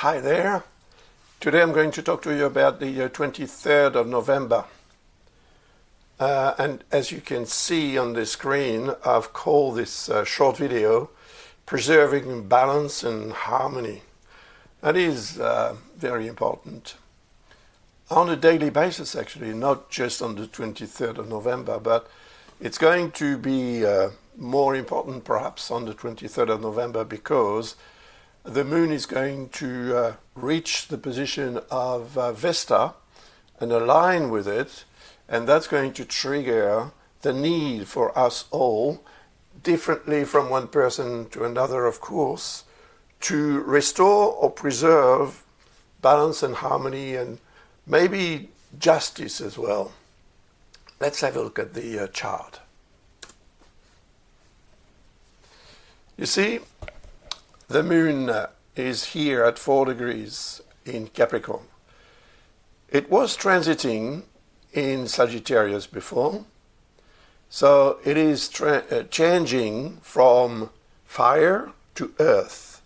Hi there. Today I'm going to talk to you about the 23rd of November. And as you can see on the screen, I've called this short video Preserving Balance and Harmony. That is very important. On a daily basis, actually, not just on the 23rd of November, but it's going to be more important perhaps on the 23rd of November because the moon is going to reach the position of Vesta and align with it, and that's going to trigger the need for us all, differently from one person to another, of course, to restore or preserve balance and harmony and maybe justice as well. Let's have a look at the chart. You see, the moon is here at 4 degrees in Capricorn. It was transiting in Sagittarius before, so it is changing from fire to earth.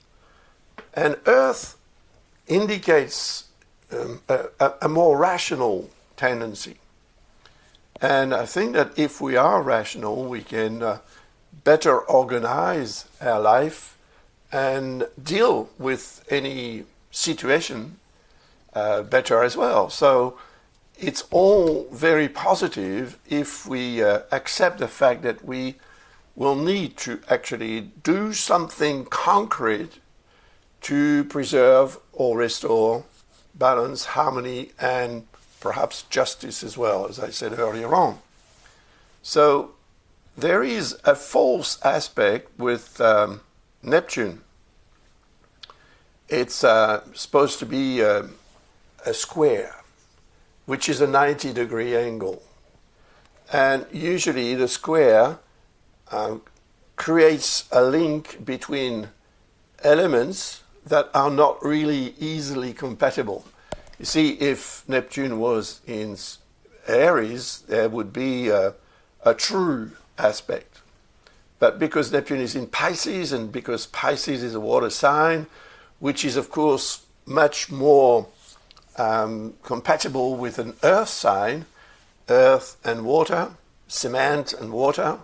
And earth indicates a more rational tendency. And I think that if we are rational, we can better organize our life and deal with any situation better as well. So it's all very positive if we accept the fact that we will need to actually do something concrete to preserve or restore balance, harmony, and perhaps justice as well, as I said earlier on. So there is a false aspect with Neptune. It's supposed to be a square, which is a 90-degree angle. And usually the square creates a link between elements that are not really easily compatible. You see, if Neptune was in Aries, there would be a true aspect. But because Neptune is in Pisces, and because Pisces is a water sign, which is of course much more compatible with an earth sign, earth and water, cement and water,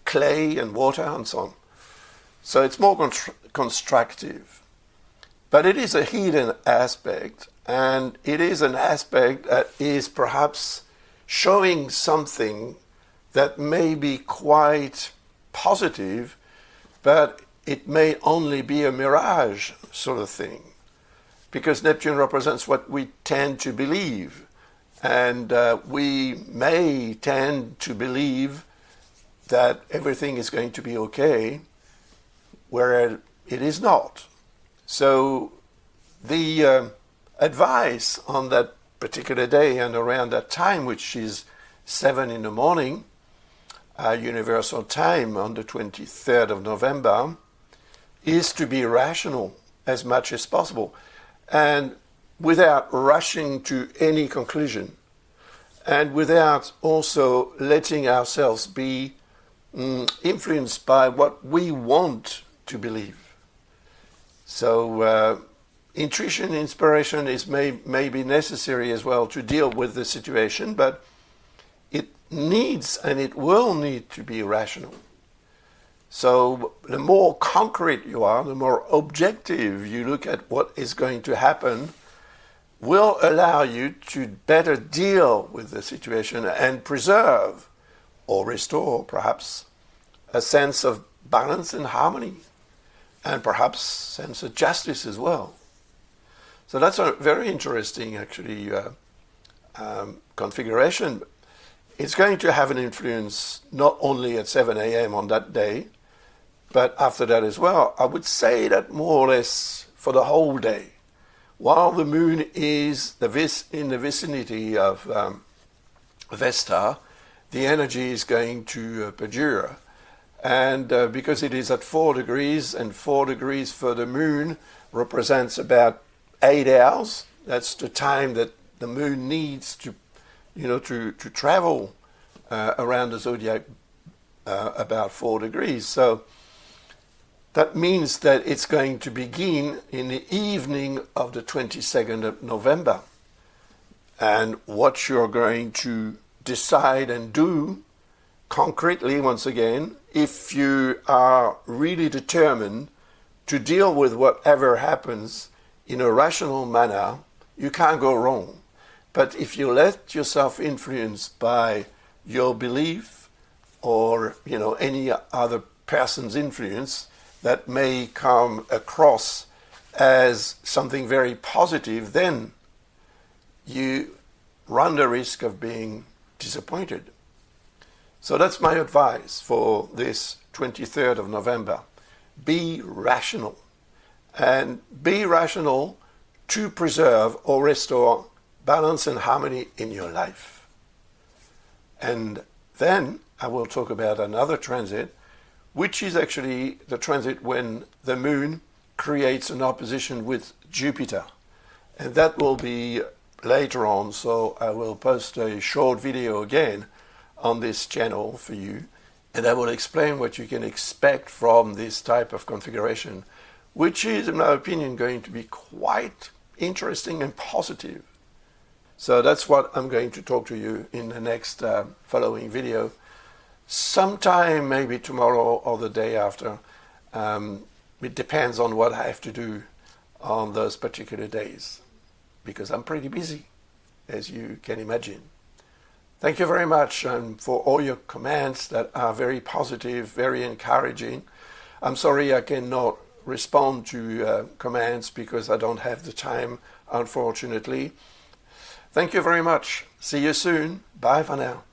clay and water and so on. So it's more constructive. But it is a hidden aspect, and it is an aspect that is perhaps showing something that may be quite positive, but it may only be a mirage sort of thing, because Neptune represents what we tend to believe, and we may tend to believe that everything is going to be okay, whereas it is not. So the advice on that particular day and around that time, which is 7 in the morning, universal time on the 23rd of November, is to be rational as much as possible and without rushing to any conclusion, and without also letting ourselves be influenced by what we want to believe. So intuition, inspiration is may be necessary as well to deal with the situation, but it needs and it will need to be rational. So the more concrete you are, the more objective you look at what is going to happen, will allow you to better deal with the situation and preserve or restore perhaps a sense of balance and harmony, and perhaps sense of justice as well. So that's a very interesting actually configuration. It's going to have an influence not only at 7 a.m. on that day, but after that as well. I would say that more or less for the whole day. While the moon is in the vicinity of Vesta, the energy is going to perdure. And because it is at 4 degrees, and 4 degrees for the moon represents about 8 hours, that's the time that the moon needs to travel around the zodiac about 4 degrees. So That means that it's going to begin in the evening of the 22nd of November. And what you're going to decide and do concretely, once again, if you are really determined to deal with whatever happens in a rational manner, you can't go wrong. But if you let yourself influence by your belief or any other person's influence that may come across as something very positive, then you run the risk of being disappointed. So that's my advice for this 23rd of November. Be rational. And be rational to preserve or restore balance and harmony in your life. And then I will talk about another transit, which is actually the transit when the moon creates an opposition with Jupiter. And that will be later on, so I will post a short video again on this channel for you, and I will explain what you can expect from this type of configuration, which is, in my opinion, going to be quite interesting and positive. So that's what I'm going to talk to you in the next following video, sometime maybe tomorrow or the day after. It depends on what I have to do on those particular days, because I'm pretty busy, as you can imagine. Thank you very much for all your comments that are very positive, very encouraging. I'm sorry I cannot respond to comments because I don't have the time, unfortunately. Thank you very much. See you soon. Bye for now.